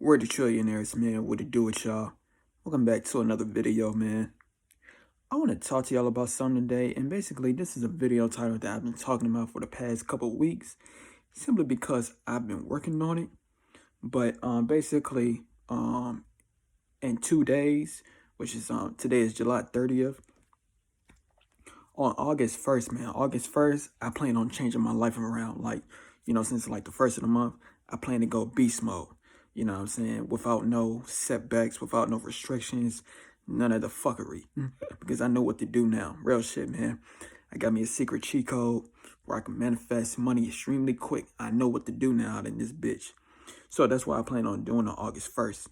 We're the Trillionaires, man. What to do with y'all? Welcome back to another video, man. I want to talk to y'all about something today, and basically, this is a video title that I've been talking about for the past couple of weeks, simply because I've been working on it. But basically, in 2 days, which is today is July 30th. On August 1st, man, August 1st, I plan on changing my life around. Like, since like the first of the month, I plan to go beast mode. You know what I'm saying? Without no setbacks, without no restrictions, none of the fuckery. Because I know what to do now. Real shit, man. I got me a secret cheat code where I can manifest money extremely quick. I know what to do now in this bitch. So that's why I plan on doing on August 1st.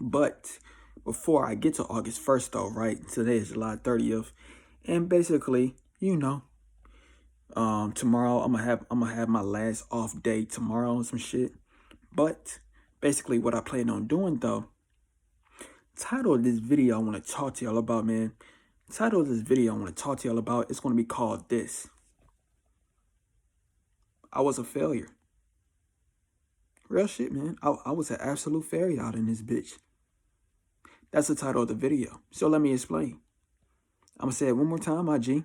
But before I get to August 1st, though, right? Today is July 30th. And basically, tomorrow I'm gonna have my last off day tomorrow and some shit. But basically what I plan on doing though, title of this video I want to talk to y'all about, man. Title of this video I want to talk to y'all about, it's gonna be called this. I was a failure. Real shit, man. I was an absolute failure out in this bitch. That's the title of the video. So let me explain. I'm gonna say it one more time, my G.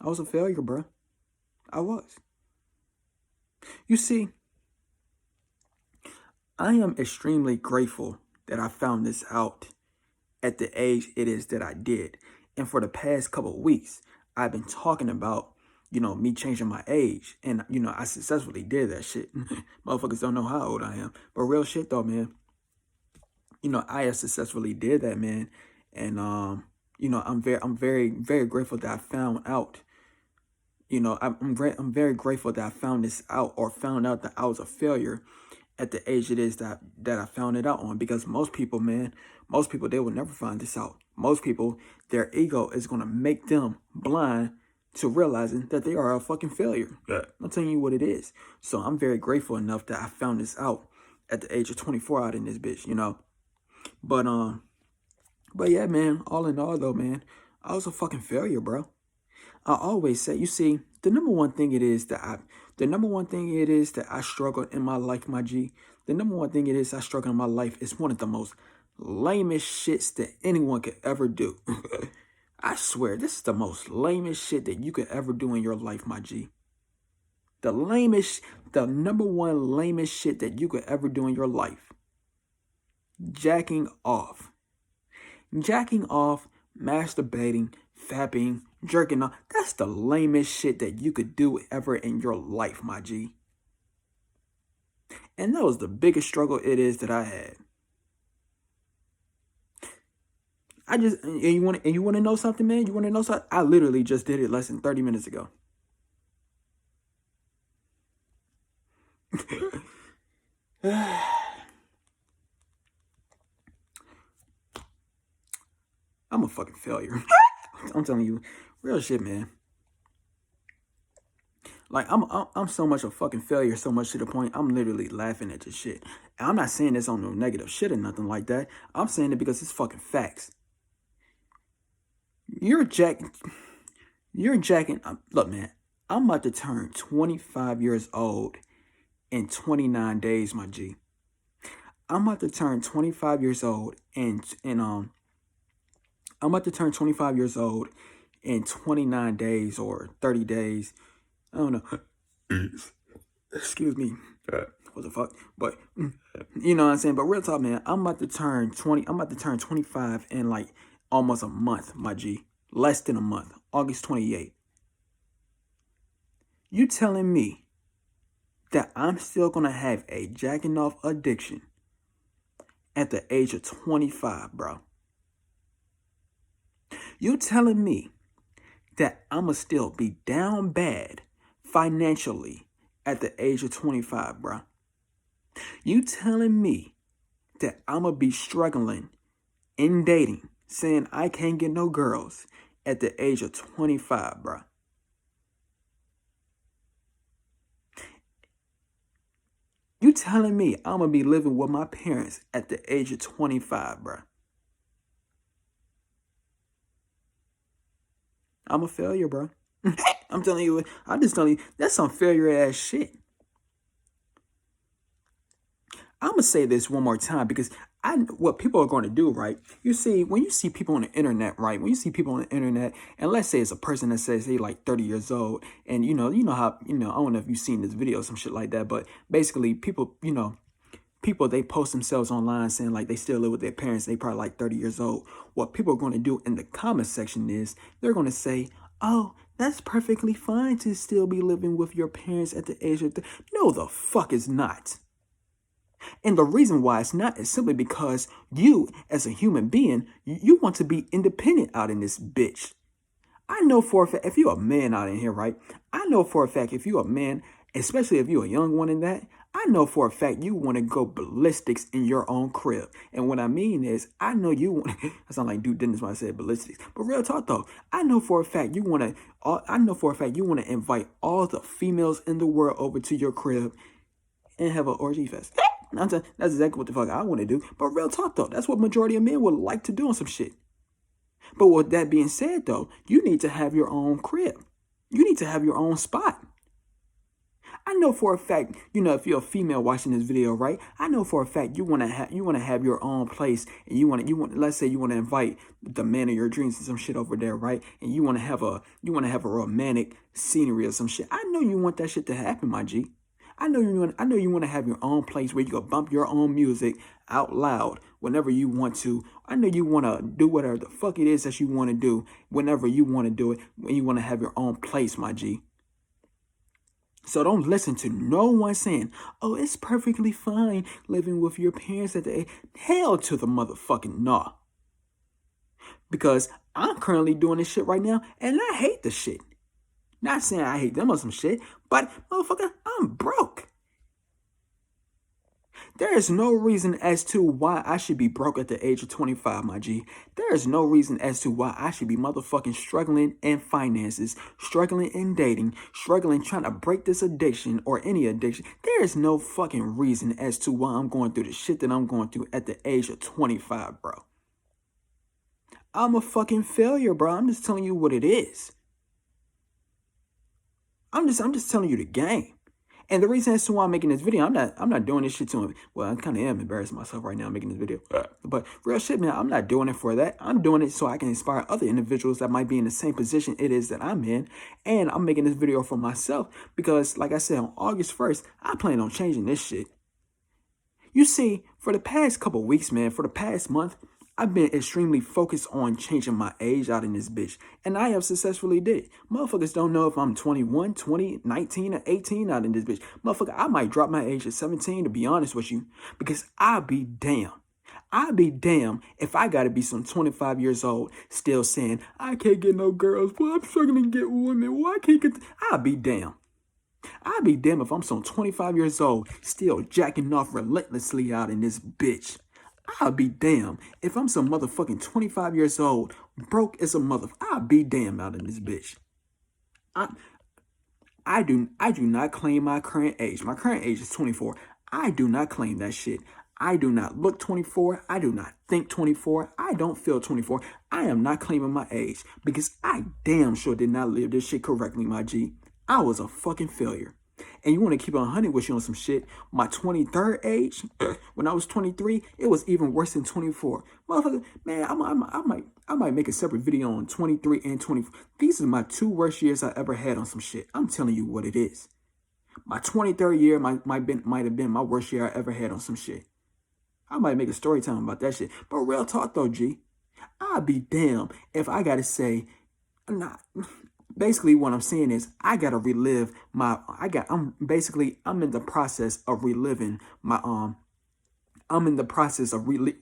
I was a failure, bro. I was. You see, I am extremely grateful that I found this out at the age it is that I did. And for the past couple of weeks, I've been talking about, me changing my age. And, I successfully did that shit. Motherfuckers don't know how old I am. But real shit though, man. I have successfully did that, man. And, I'm very, very grateful that I found out. I'm very grateful that I found this out, or found out that I was a failure at the age it is that I found it out on. Because most people, man, they will never find this out. Most people, their ego is going to make them blind to realizing that they are a fucking failure. Yeah. I'm telling you what it is. So I'm very grateful enough that I found this out at the age of 24 out in this bitch, But yeah, man, all in all though, man, I was a fucking failure, bro. I always say, you see, the number one thing it is that I struggle in my life, my G. The number one thing it is I struggle in my life is one of the most lamest shits that anyone could ever do. I swear, this is the most lamest shit that you could ever do in your life, my G. The number one lamest shit that you could ever do in your life. Jacking off. Jacking off, masturbating, fapping, jerking off. That's the lamest shit that you could do ever in your life, my G. And that was the biggest struggle it is that I had. And you want to know something, man? You want to know something? I literally just did it less than 30 minutes ago. I'm a fucking failure. I'm telling you, real shit, man. Like, I'm so much a fucking failure, so much to the point I'm literally laughing at this shit. And I'm not saying this on no negative shit or nothing like that. I'm saying it because it's fucking facts. You're jacking. Look, man, I'm about to turn 25 years old in 29 days, my G. I'm about to turn 25 years old I'm about to turn 25 years old in 29 days or 30 days. I don't know. Excuse me. What the fuck? But you know what I'm saying? But real talk, man, I'm about to turn 25 in like almost a month, my G. Less than a month. August 28th. You telling me that I'm still gonna have a jacking off addiction at the age of 25, bro? You telling me that I'ma still be down bad financially at the age of 25, bro? You telling me that I'ma be struggling in dating, saying I can't get no girls at the age of 25, bro? You telling me I'ma be living with my parents at the age of 25, bro? I'm a failure, bro. I'm telling you, that's some failure ass shit. I'm gonna say this one more time because what people are going to do, right? You see, when you see people on the internet, right? When you see people on the internet, and let's say it's a person that says they like 30 years old, and you know how, I don't know if you've seen this video or some shit like that, but basically people, people, they post themselves online saying like they still live with their parents. They probably like 30 years old. What people are going to do in the comment section is they're going to say, oh, that's perfectly fine to still be living with your parents at the age of No, the fuck is not. And the reason why it's not is simply because you, as a human being, you want to be independent out in this bitch. I know for a fact, if you're a man out in here, right? I know for a fact, if you're a man, especially if you're a young one in that, I know for a fact you want to go ballistics in your own crib. And what I mean is, I know you want, I sound like dude Dennis when I said ballistics, but real talk though, I know for a fact you want to invite all the females in the world over to your crib and have an orgy fest. That's exactly what the fuck I want to do. But real talk though, that's what majority of men would like to do on some shit. But with that being said though, you need to have your own crib. You need to have your own spot. I know for a fact, if you're a female watching this video, right? I know for a fact you want to have your own place, and let's say you want to invite the man of your dreams and some shit over there, right? And you want to have a romantic scenery or some shit. I know you want that shit to happen, my G. I know you want to have your own place where you can bump your own music out loud whenever you want to. I know you want to do whatever the fuck it is that you want to do whenever you want to do it, when you want to have your own place, my G. So don't listen to no one saying, oh, it's perfectly fine living with your parents at the age. Hell to the motherfucking nah. Because I'm currently doing this shit right now, and I hate the shit. Not saying I hate them or some shit, but motherfucker, I'm broke. There is no reason as to why I should be broke at the age of 25, my G. There is no reason as to why I should be motherfucking struggling in finances, struggling in dating, struggling trying to break this addiction or any addiction. There is no fucking reason as to why I'm going through the shit that I'm going through at the age of 25, bro. I'm a fucking failure, bro. I'm just telling you what it is. I'm just telling you the game. And the reason as to why I'm making this video, I'm not doing this shit to him. Well, I kind of am embarrassing myself right now making this video. But real shit, man, I'm not doing it for that. I'm doing it so I can inspire other individuals that might be in the same position it is that I'm in. And I'm making this video for myself because, like I said, on August 1st, I plan on changing this shit. You see, for the past couple weeks, man, for the past month, I've been extremely focused on changing my age out in this bitch. And I have successfully did it. Motherfuckers don't know if I'm 21, 20, 19, or 18 out in this bitch. Motherfucker, I might drop my age at 17 to be honest with you. Because I'll be damn. I'd be damn if I gotta be some 25 years old still saying, I can't get no girls. Well, I'm struggling to get women. Well, I can't get... I'll be damn. I'd be damn if I'm some 25 years old still jacking off relentlessly out in this bitch. I'll be damn if I'm some motherfucking 25 years old, broke as a mother. I'll be damn out in this bitch. I do not claim my current age. My current age is 24. I do not claim that shit. I do not look 24. I do not think 24. I don't feel 24. I am not claiming my age because I damn sure did not live this shit correctly, my G. I was a fucking failure. And you want to keep 100 with you on some shit. My 23rd age, when I was 23, it was even worse than 24. Motherfucker, man, I might make a separate video on 23 and 24. These are my two worst years I ever had on some shit. I'm telling you what it is. My 23rd year might have been my worst year I ever had on some shit. I might make a story time about that shit. But real talk though, G. I'd be damn if I gotta say, basically what I'm saying is I gotta relive I'm in the process of reliving my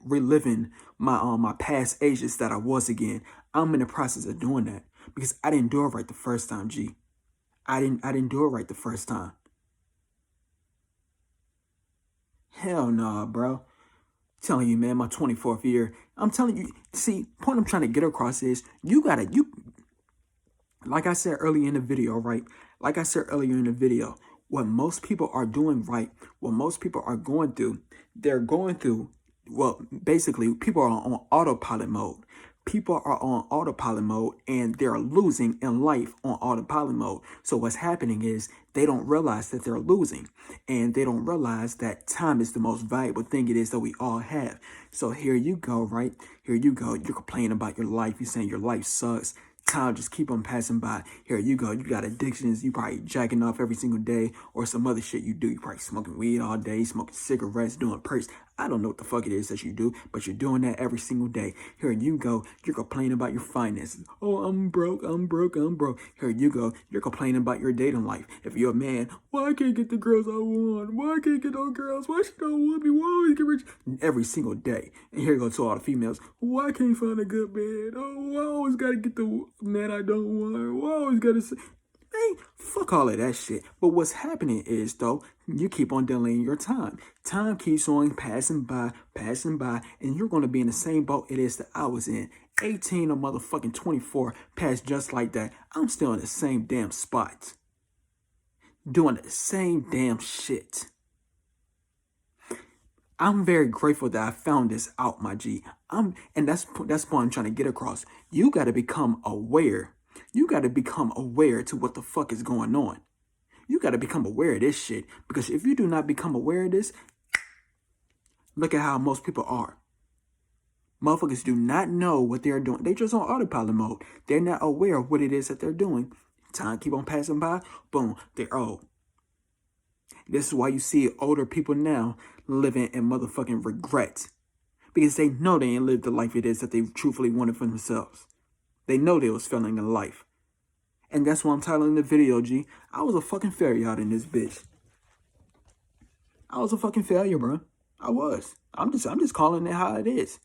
reliving my past ages that I was again. I'm in the process of doing that because I didn't do it right the first time, G. I didn't do it right the first time. Hell nah, bro. I'm telling you, man, my 24th year. I'm telling you, see, point I'm trying to get across is like I said earlier in the video, right? Like I said earlier in the video, what most people are doing, right? What most people are going through, well, basically, people are on autopilot mode. People are on autopilot mode and they're losing in life on autopilot mode. So what's happening is they don't realize that they're losing, and they don't realize that time is the most valuable thing it is that we all have. So here you go, right? Here you go. You're complaining about your life. You're saying your life sucks. Time just keep on passing by. Here you go. You got addictions. You probably jacking off every single day, or some other shit you do. You probably smoking weed all day, smoking cigarettes, doing perks. I don't know what the fuck it is that you do, but you're doing that every single day. Here you go. You're complaining about your finances. Oh, I'm broke. I'm broke. I'm broke. Here you go. You're complaining about your dating life. If you're a man, why I can't get the girls I want? Why I can't get those girls? Why she don't want me? Why I always get rich? Every single day. And here you go to all the females. Why I can't find a good man? Oh, I always gotta get the man I don't want. Why I always gotta say. Hey, fuck all of that shit. But what's happening is, though, you keep on delaying your time. Time keeps on passing by, and you're going to be in the same boat it is that I was in. 18 or motherfucking 24 passed just like that. I'm still in the same damn spot. Doing the same damn shit. I'm very grateful that I found this out, my G. And that's what I'm trying to get across. You got to become aware. You got to become aware to what the fuck is going on. You got to become aware of this shit. Because if you do not become aware of this, look at how most people are. Motherfuckers do not know what they're doing. They just on autopilot mode. They're not aware of what it is that they're doing. Time keep on passing by. Boom, they're old. This is why you see older people now living in motherfucking regret. Because they know they ain't lived the life it is that they truthfully wanted for themselves. They know they was failing in life. And that's why I'm titling the video, G. I was a fucking failure out in this bitch. I was a fucking failure, bro. I was. I'm just calling it how it is.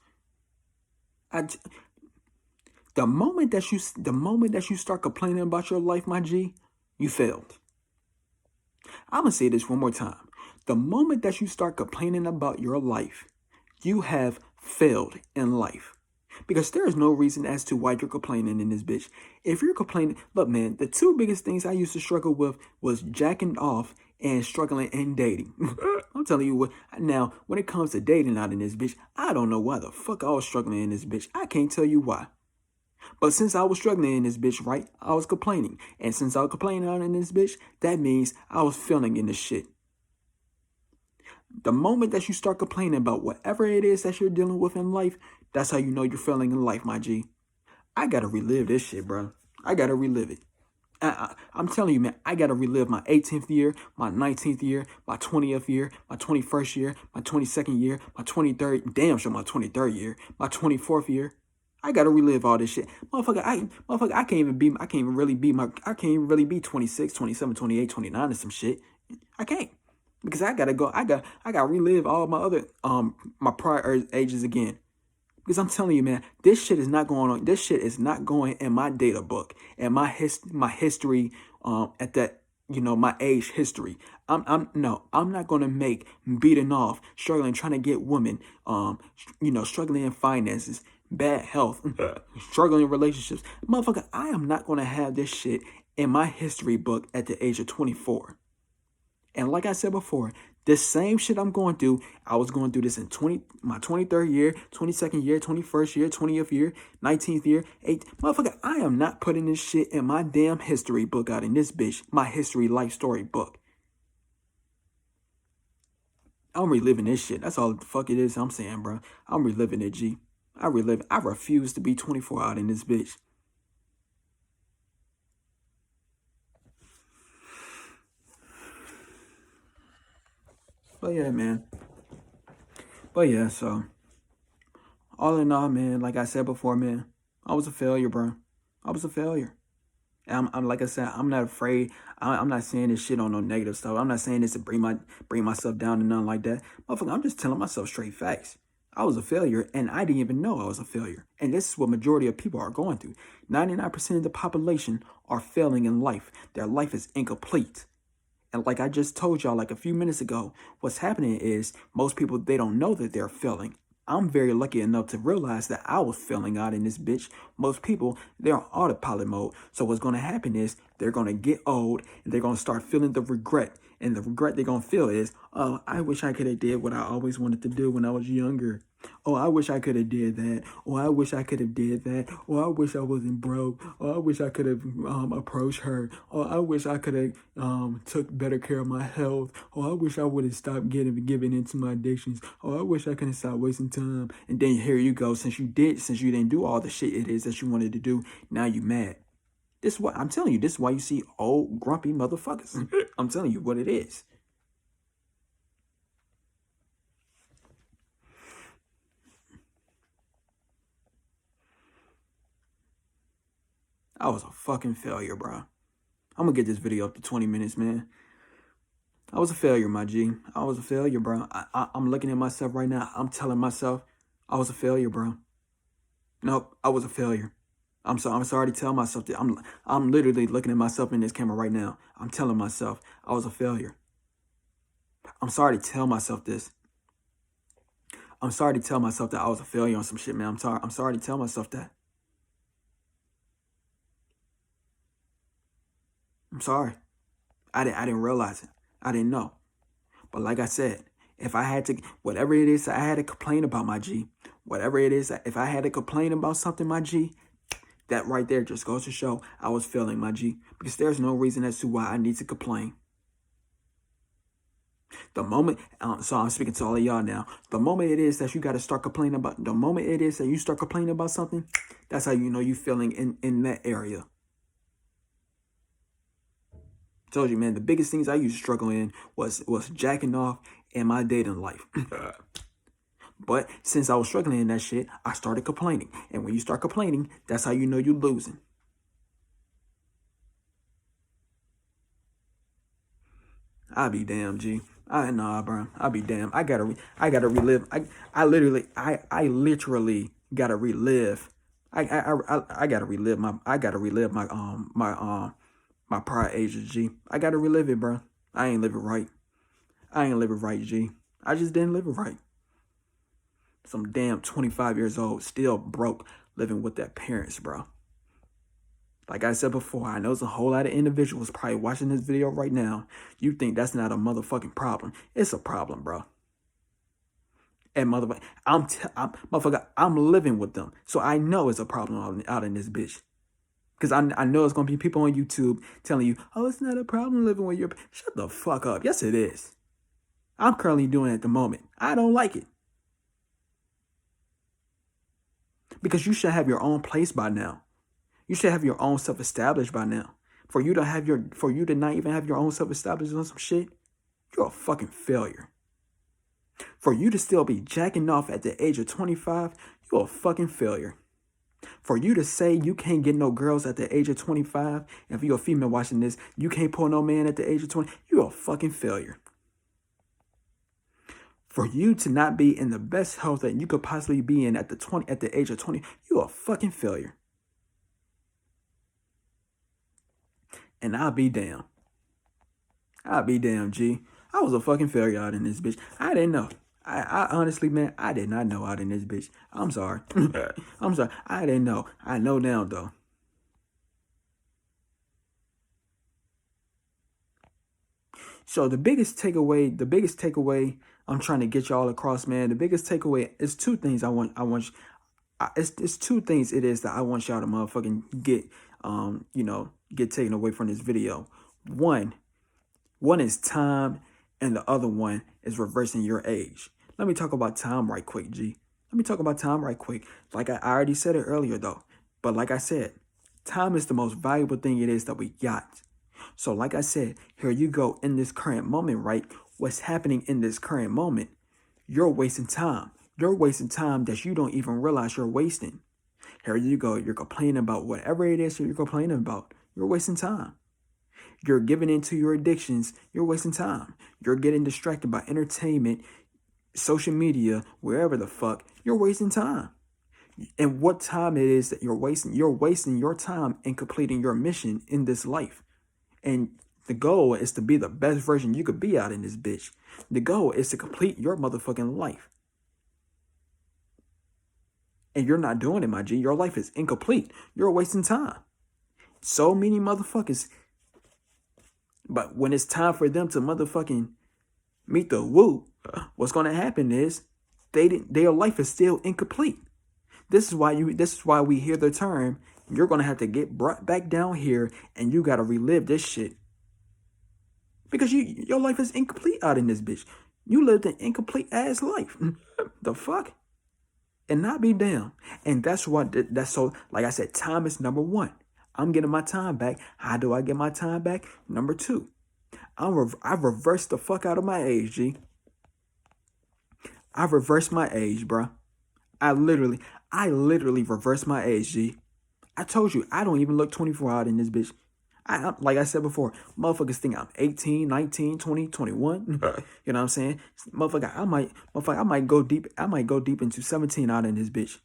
The moment that you start complaining about your life, my G, you failed. I'm gonna say this one more time. The moment that you start complaining about your life, you have failed in life. Because there is no reason as to why you're complaining in this bitch. If you're complaining, look, man, the two biggest things I used to struggle with was jacking off and struggling in dating. I'm telling you what, now, when it comes to dating out in this bitch, I don't know why the fuck I was struggling in this bitch. I can't tell you why. But since I was struggling in this bitch, right, I was complaining. And since I was complaining out in this bitch, that means I was feeling in this shit. The moment that you start complaining about whatever it is that you're dealing with in life, that's how you know you're failing in life, my G. I gotta relive this shit, bro. I gotta relive it. I'm telling you, man, I gotta relive my 18th year, my 19th year, my 20th year, my 21st year, my 22nd year, my 23rd, damn sure my 23rd year, my 24th year. I gotta relive all this shit. Motherfucker, I can't even really be 26, 27, 28, 29 and some shit. I can't. Because I gotta relive all my other my prior ages again. Because I'm telling you, man, this shit is not going on. This shit is not going in my data book and my history at that, my age history. I'm not gonna make beating off, struggling, trying to get women, struggling in finances, bad health, struggling in relationships. Motherfucker, I am not gonna have this shit in my history book at the age of 24. And like I said before, this same shit I'm going through, I was going through this in my 23rd year, 22nd year, 21st year, 20th year, 19th year, 8th. Motherfucker, I am not putting this shit in my damn history book out in this bitch, my history life story book. I'm reliving this shit. That's all the fuck it is I'm saying, bro. I'm reliving it, G. I refuse to be 24 out in this bitch. But yeah, man. But yeah, so all in all, man, like I said before, man, I was a failure, bro. I was a failure. And I'm like I said, I'm not afraid. I'm not saying this shit on no negative stuff. I'm not saying this to bring myself down and nothing like that. Motherfucker, I'm just telling myself straight facts. I was a failure, and I didn't even know I was a failure. And this is what majority of people are going through. 99% of the population are failing in life. Their life is incomplete. And like I just told y'all like a few minutes ago, what's happening is most people, they don't know that they're failing. I'm very lucky enough to realize that I was failing out in this bitch. Most people, they're on autopilot mode. So what's going to happen is they're going to get old and they're going to start feeling the regret. And the regret they're going to feel is, oh, I wish I could have did what I always wanted to do when I was younger. Oh, I wish I could have did that. Or I wish I could have did that. Or I wish I wasn't broke. Or I wish I could have approached her. Or I wish I could have took better care of my health. Or I wish I would have stopped giving into my addictions. Or I wish I could have stopped wasting time. And then here you go. Since you didn't do all the shit it is that you wanted to do, now you mad. This is what I'm telling you. This is why you see old grumpy motherfuckers. I'm telling you what it is. I was a fucking failure, bro. I'm gonna get this video up to 20 minutes, man. I was a failure, my G. I was a failure, bro. I'm looking at myself right now. I'm telling myself I was a failure, bro. Nope, I was a failure. I'm sorry to tell myself that. I'm literally looking at myself in this camera right now. I'm telling myself I was a failure. I'm sorry to tell myself this. I'm sorry to tell myself that I was a failure on some shit, man. I'm sorry to tell myself that. I'm sorry. I didn't realize it. I didn't know. But like I said, if I had to, whatever it is I had to complain about, my G, whatever it is, if I had to complain about something, my G, that right there just goes to show I was failing, my G, because there's no reason as to why I need to complain. The moment, so I'm speaking to all of y'all now, the moment it is that you got to start complaining about, the moment it is that you start complaining about something, that's how you know you feeling in that area. Told you, man, the biggest things I used to struggle in was jacking off and my dating life. But since I was struggling in that shit, I started complaining. And when you start complaining, that's how you know you're losing. I'll be damned, G. Nah, bro. I'll be damned. I gotta relive. I literally gotta relive. I gotta relive my prior ages, G. I gotta relive it, bro. I ain't live it right. I ain't live it right, G. I just didn't live it right. Some damn 25 years old, still broke, living with their parents, bro. Like I said before, I know there's a whole lot of individuals probably watching this video right now. You think that's not a motherfucking problem. It's a problem, bro. And motherfucker, I'm living with them. So I know it's a problem out in this bitch. Because I know it's going to be people on YouTube telling you, oh, it's not a problem living with your... Shut the fuck up. Yes, it is. I'm currently doing it at the moment. I don't like it. Because you should have your own place by now. You should have your own stuff established by now. For you to not even have your own stuff established on some shit, you're a fucking failure. For you to still be jacking off at the age of 25, you're a fucking failure. For you to say you can't get no girls at the age of 25, and if you're a female watching this, you can't pull no man at the age of 20, you're a fucking failure. For you to not be in the best health that you could possibly be in at the age of 20, you're a fucking failure. And I'll be damned. I'll be damned, G. I was a fucking failure out in this bitch. I didn't know. I honestly, man, I did not know out in this bitch. I'm sorry. I'm sorry. I didn't know. I know now, though. So the biggest takeaway I'm trying to get y'all across, man, the biggest takeaway is two things it's two things it is that I want y'all to motherfucking get, get taken away from this video. One is time, and the other one is reversing your age. Let me talk about time right quick, G. Let me talk about time right quick. Like I already said it earlier, though. But like I said, time is the most valuable thing it is that we got. So like I said, here you go in this current moment, right? What's happening in this current moment? You're wasting time. You're wasting time that you don't even realize you're wasting. Here you go. You're complaining about whatever it is you're complaining about. You're wasting time. You're giving into your addictions. You're wasting time. You're getting distracted by entertainment, social media, wherever the fuck. You're wasting time. And what time it is that you're wasting your time in completing your mission in this life. And the goal is to be the best version you could be out in this bitch. The goal is to complete your motherfucking life. And you're not doing it, my G. Your life is incomplete. You're wasting time. So many motherfuckers. But when it's time for them to motherfucking meet the woo, what's going to happen is their life is still incomplete. This is why we hear the term, you're gonna have to get brought back down here and you gotta relive this shit. Because your life is incomplete out in this bitch. You lived an incomplete ass life. The fuck? And not be damn. And that's so, like I said, time is number one. I'm getting my time back. How do I get my time back? Number two, I reversed the fuck out of my age, G. I reversed my age, bruh. I literally reversed my age, G. I told you, I don't even look 24 out in this bitch. Like I said before, motherfuckers think I'm 18, 19, 20, 21. You know what I'm saying? Motherfucker, I might go deep into 17 out in this bitch.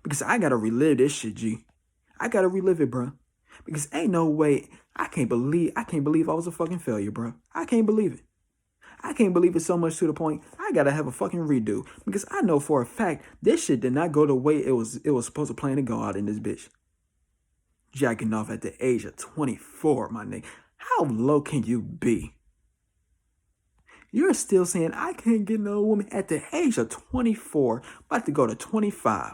Because I gotta relive this shit, G. I gotta relive it, bro. Because ain't no way, I can't believe I was a fucking failure, bro. I can't believe it. I can't believe it so much to the point I gotta have a fucking redo. Because I know for a fact this shit did not go the way it was supposed to plan to go out in this bitch. Jacking off at the age of 24, my nigga. How low can you be? You're still saying I can't get no woman at the age of 24, about to go to 25.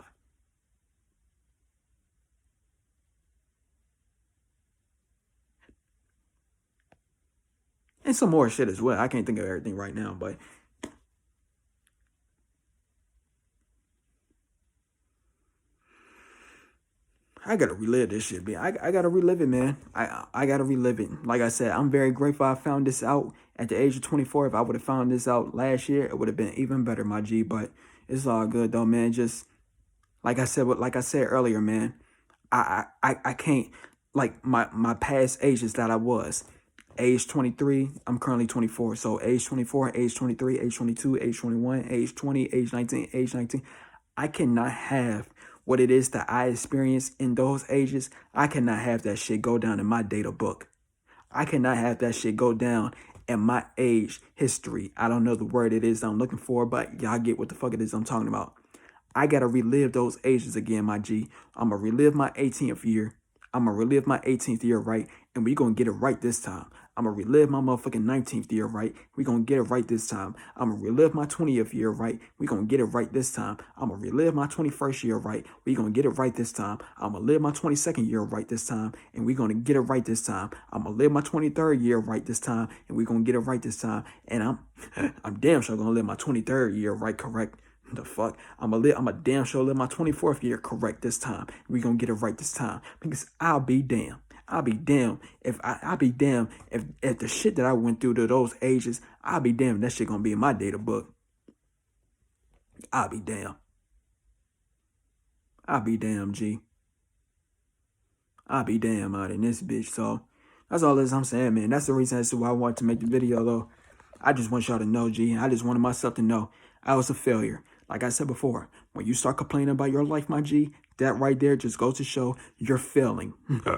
And some more shit as well. I can't think of everything right now, but I gotta relive this shit, man. I gotta relive it, man. I gotta relive it. Like I said, I'm very grateful I found this out at the age of 24. If I would have found this out last year, it would have been even better, my G. But it's all good though, man. Just like I said earlier, man. I can't, like my past ages that I was. Age 23, I'm currently 24. So age 24, age 23, age 22, age 21, age 20, age 19, age 19. I cannot have what it is that I experienced in those ages. I cannot have that shit go down in my data book. I cannot have that shit go down in my age history. I don't know the word it is I'm looking for, but y'all get what the fuck it is I'm talking about. I gotta relive those ages again, my G. I'm gonna relive my 18th year. I'm gonna relive my 18th year right, and we gonna get it right this time. I'm gonna relive my motherfucking 19th year right. We gonna get it right this time. I'm gonna relive my 20th year right. We gonna get it right this time. I'm gonna relive my 21st year right. We gonna get it right this time. I'm gonna live my 22nd year right this time, and we gonna get it right this time. I'm gonna live my 23rd year right this time, and we gonna get it right this time. And I'm damn sure gonna live my 23rd year right correct. The fuck? I'm a damn sure live my 24th year correct this time. We gonna get it right this time. Because I'll be damned. I'll be damned if the shit that I went through to those ages, I'll be damned if that shit gonna be in my data book. I'll be damned. I'll be damned, G. I'll be damned out in this bitch. So that's all I'm saying, man. That's the reason as to why I wanted to make the video, though. I just want y'all to know, G. I just wanted myself to know I was a failure. Like I said before, when you start complaining about your life, my G, that right there just goes to show you're failing.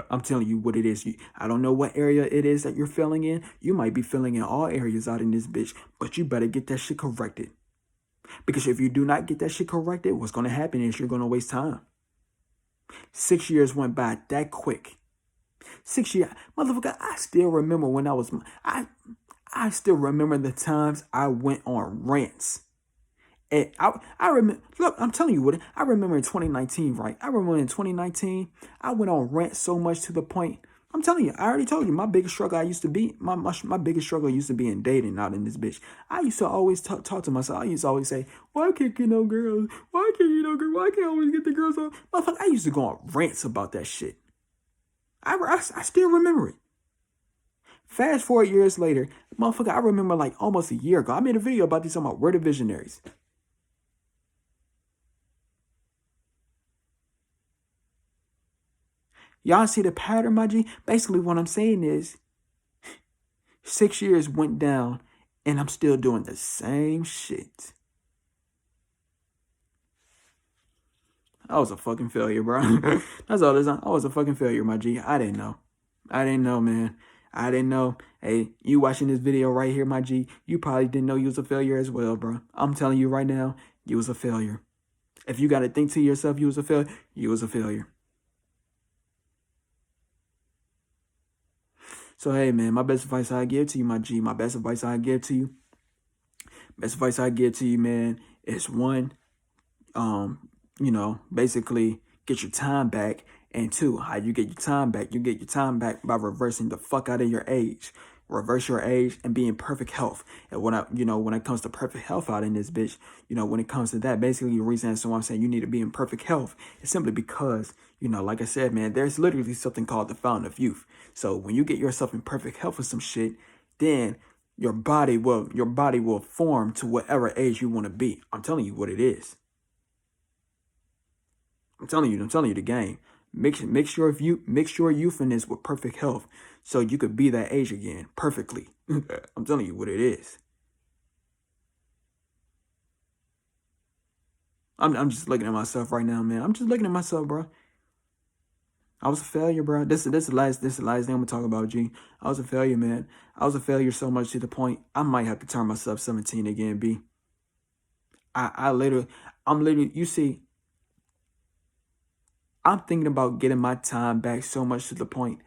I'm telling you what it is. I don't know what area it is that you're failing in. You might be failing in all areas out in this bitch, but you better get that shit corrected. Because if you do not get that shit corrected, what's going to happen is you're going to waste time. 6 years went by that quick. 6 years. Motherfucker, I still remember when I still remember the times I went on rants. And I remember, look, I'm telling you what, I remember in 2019, right? I remember in 2019, I went on rant so much to the point, I'm telling you, I already told you, my biggest struggle my biggest struggle used to be in dating out in this bitch. I used to always talk to myself. I used to always say, why I can't get no girls? Why can't get no girls? Why can't I always get the girls on? Motherfucker, I used to go on rants about that shit. I still remember it. Fast forward years later, motherfucker, I remember like almost a year ago, I made a video about this, about We're the Visionaries. Y'all see the pattern, my G? Basically, what I'm saying is 6 years went down and I'm still doing the same shit. I was a fucking failure, bro. That's all it is. I was a fucking failure, my G. I didn't know. I didn't know, man. I didn't know. Hey, you watching this video right here, my G, you probably didn't know you was a failure as well, bro. I'm telling you right now, you was a failure. If you got to think to yourself you was a failure, you was a failure. So, hey, man, my best advice I give to you, my G, my best advice I give to you, Best advice I give to you, man, is one, basically get your time back. And two, how you get your time back? You get your time back by reversing the fuck out of your age. Reverse your age and be in perfect health. And when it comes to perfect health out in this bitch, when it comes to that, basically the reason as to why I'm saying you need to be in perfect health is simply because, like I said, man, there's literally something called the fountain of youth. So when you get yourself in perfect health with some shit, then your body will form to whatever age you want to be. I'm telling you what it is. I'm telling you the game. Make sure you're finished with perfect health so you could be that age again perfectly. I'm telling you what it is. I'm just looking at myself right now, man. I'm just looking at myself, bro. I was a failure, bro. This is the last thing I'm gonna talk about, G. I was a failure, man. I was a failure so much to the point I might have to turn myself 17 again, B. I'm literally, you see, I'm thinking about getting my time back so much to the point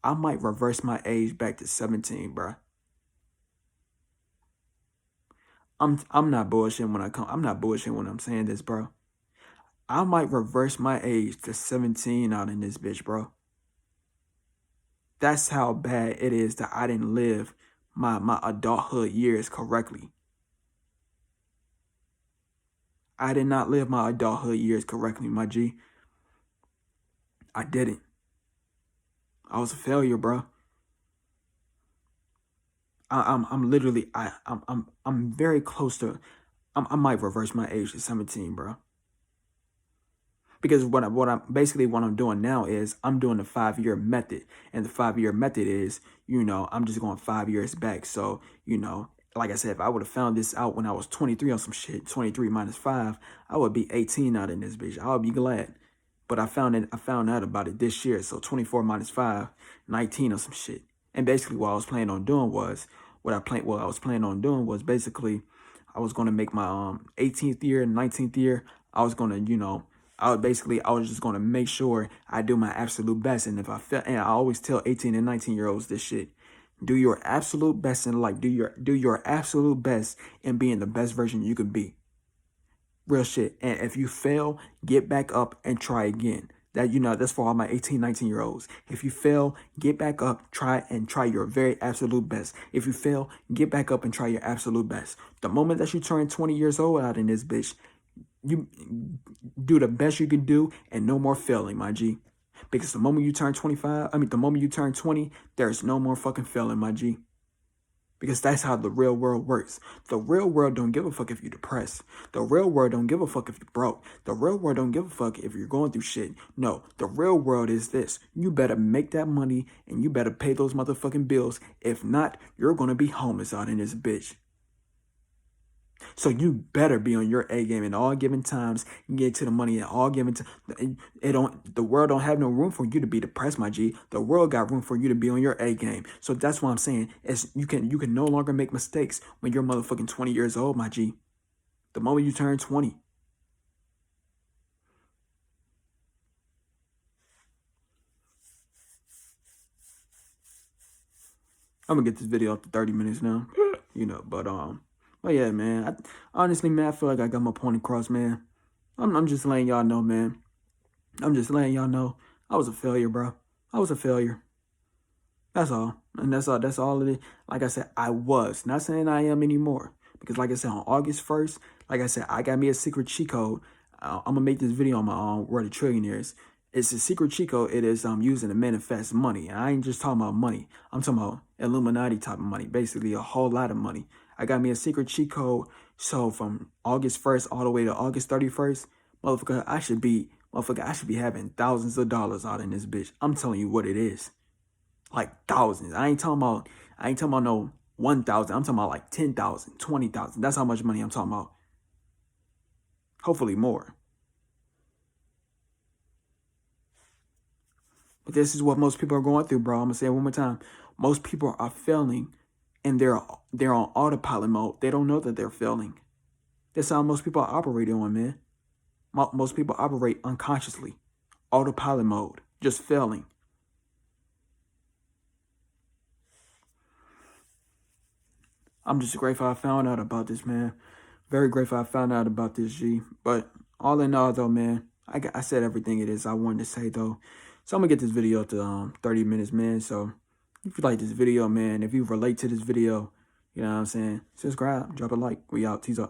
I might reverse my age back to 17, bro. I'm not bullshitting when I'm saying this, bro. I might reverse my age to 17 out in this bitch, bro. That's how bad it is that I didn't live my adulthood years correctly. I did not live my adulthood years correctly, my G. I didn't. I was a failure, bro. I'm literally I'm very close to I might reverse my age to 17, bro. Because what I'm doing now is I'm doing the 5-year method, and the 5-year method is, I'm just going 5 years back. So, like I said, if I would have found this out when I was 23 on some shit, 23 minus 5, I would be 18 out in this bitch. I would be glad. But I found out about it this year. So 24 minus 5, 19 or some shit. And basically what I was planning on doing was, basically I was going to make my 18th year and 19th year. I was going to, I was just going to make sure I do my absolute best. And if I fail, and I always tell 18 and 19-year-olds this shit, do your absolute best in life. Do your absolute best in being the best version you could be. Real shit. And if you fail, get back up and try again. That's for all my 18, 19-year-olds. If you fail, get back up, try your very absolute best. If you fail, get back up and try your absolute best. The moment that you turn 20 years old out in this bitch, you do the best you can do and no more failing, my G. Because the moment you turn 20, there's no more fucking failing, my G. Because that's how the real world works. The real world don't give a fuck if you're depressed. The real world don't give a fuck if you're broke. The real world don't give a fuck if you're going through shit. No, the real world is this. You better make that money and you better pay those motherfucking bills. If not, you're going to be homeless out in this bitch. So you better be on your A game in all given times and get to the money at all given times. The world don't have no room for you to be depressed, my G. The world got room for you to be on your A game. So that's what I'm saying. Is you can no longer make mistakes when you're motherfucking 20 years old, my G. The moment you turn 20. I'm gonna get this video up to 30 minutes now. But yeah, man. Honestly, man, I feel like I got my point across, man. I'm just letting y'all know, man. I'm just letting y'all know I was a failure, bro. I was a failure. That's all. And that's all it is. Like I said, I was. Not saying I am anymore. Because like I said, on August 1st, like I said, I got me a secret cheat code. I'm going to make this video on my own, World of Trillionaires. It's a secret cheat code. It is using to manifest money. And I ain't just talking about money. I'm talking about Illuminati type of money. Basically, a whole lot of money. I got me a secret cheat code. So from August 1st all the way to August 31st, motherfucker, I should be having thousands of dollars out in this bitch. I'm telling you what it is. Like thousands. I ain't talking about no 1,000. I'm talking about like 10,000, 20,000. That's how much money I'm talking about. Hopefully more. But this is what most people are going through, bro. I'm gonna say it one more time. Most people are failing and they're on autopilot mode. They don't know that they're failing. That's how most people are operating on, man. Most people operate unconsciously. Autopilot mode. Just failing. I'm just grateful I found out about this, man. Very grateful I found out about this, G. But all in all, though, man, I said everything it is I wanted to say, though. So I'm going to get this video to 30 minutes, man. So if you like this video, man, if you relate to this video, you know what I'm saying, subscribe, drop a like. We out. Tease up.